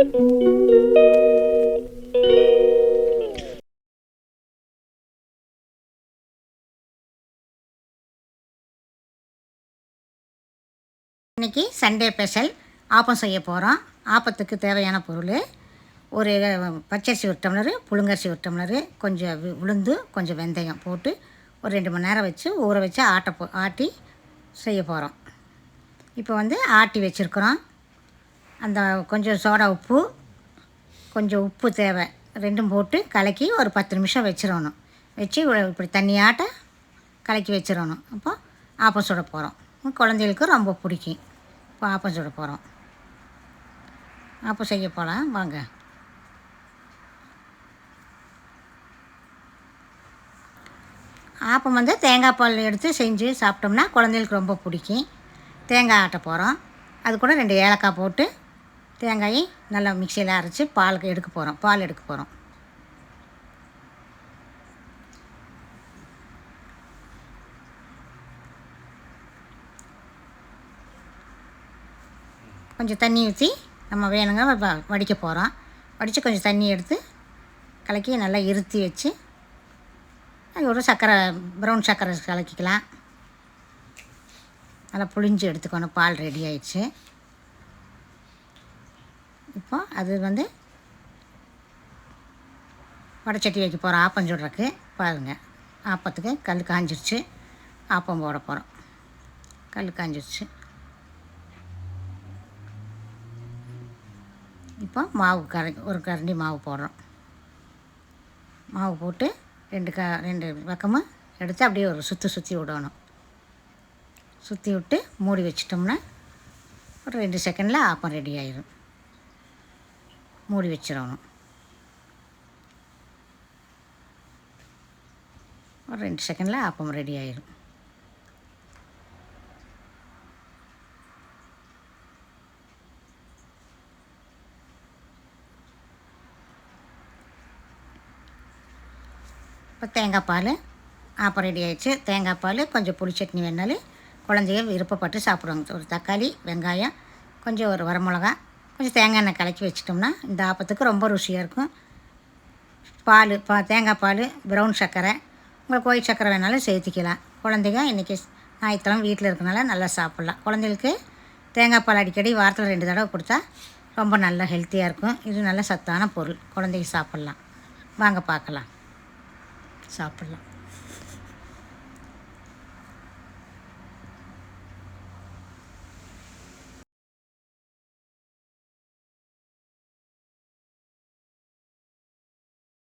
இன்றைக்கி Sunday special appam செய்ய போகிறோம். ஆப்பத்துக்கு தேவையான பொருள் ஒரு பச்சரிசி ஒரு டம்ளரு, புழுங்கரிசி ஒரு டம்ளரு, கொஞ்சம் உளுந்து, கொஞ்சம் வெந்தயம் போட்டு ஒரு 2 மணி நேரம் வச்சு ஊற வச்சு ஆட்டி செய்ய போகிறோம். இப்போ ஆட்டி வச்சுருக்குறோம். அந்த கொஞ்சம் சோடா உப்பு, கொஞ்சம் உப்பு தேவை, ரெண்டும் போட்டு கலக்கி ஒரு 10 நிமிஷம் வச்சிடணும். வச்சு இப்படி தண்ணியாட்ட கலக்கி வச்சிடணும். அப்போ ஆப்பம் சுட போகிறோம். குழந்தைகளுக்கு ரொம்ப பிடிக்கும். இப்போ ஆப்பம் சுட போகிறோம். ஆப்பம் செய்ய போகலாம் வாங்க. ஆப்பம் தேங்காய் பால் எடுத்து செஞ்சு சாப்பிட்டோம்னா குழந்தைகளுக்கு ரொம்ப பிடிக்கும். தேங்காய் ஆட்ட போகிறோம். அது கூட 2 ஏலக்காய் போட்டு தேங்காயை நல்லா மிக்சியில் அரைச்சி பால் எடுக்க போகிறோம். கொஞ்சம் தண்ணி ஊற்றி நம்ம வேணுங்க வடிக்க போகிறோம். வடித்து கொஞ்சம் தண்ணி எடுத்து கலக்கி நல்லா இருத்தி வச்சு அது ஒரு ப்ரௌன் சர்க்கரை கலக்கிக்கலாம். நல்லா புளிஞ்சு எடுத்துக்கணும். பால் ரெடி ஆயிடுச்சு. இப்போ அது வடைச்சட்டி வைக்க போகிறோம். ஆப்பம் சுடுறதுக்கு பாருங்கள். ஆப்பத்துக்கு கல் காஞ்சிருச்சு. ஆப்பம் போட போகிறோம். கல் காஞ்சிருச்சு. இப்போ மாவு ஒரு கரண்டி மாவு போடுறோம். மாவு போட்டு 2 பக்கமும் எடுத்து அப்படியே ஒரு சுற்றி விடணும். சுற்றி விட்டு மூடி வச்சிட்டோம்னா ஒரு 2 செகண்டில் ஆப்பம் ரெடி ஆயிடும். மூடி வச்சிடணும். ஒரு 2 செகண்டில் ஆப்பம் ரெடி ஆயிடும். இப்போ தேங்காய் பால் ஆப்பம் ரெடி ஆகிடுச்சு. தேங்காய் பால் கொஞ்சம் புளி சட்னி வேணாலும் குழந்தைங்க விருப்பப்பட்டு சாப்பிடுவாங்க. ஒரு தக்காளி, வெங்காயம், கொஞ்சம் ஒரு வரமிளகா, கொஞ்சம் தேங்காய் எண்ணெய் கலக்கி வச்சிட்டோம்னா இந்த ஆப்பத்துக்கு ரொம்ப ருசியாக இருக்கும். தேங்காய் பால், ப்ரௌன் சர்க்கரை, உங்களுக்கு ஒயிட் சர்க்கரை வேணாலும் சேர்த்திக்கலாம். குழந்தைங்க இன்றைக்கி ஞாயிற்றுக்கிழமை வீட்டில் இருக்கனால நல்லா சாப்பிட்லாம். குழந்தைகளுக்கு தேங்காய் பால் அடிக்கடி வாரத்தில் 2 தடவை கொடுத்தா ரொம்ப நல்லா ஹெல்த்தியாக இருக்கும். இது நல்ல சத்தான பொருள். குழந்தைங்க சாப்பிட்லாம். வாங்க பார்க்கலாம். சாப்பிட்லாம்.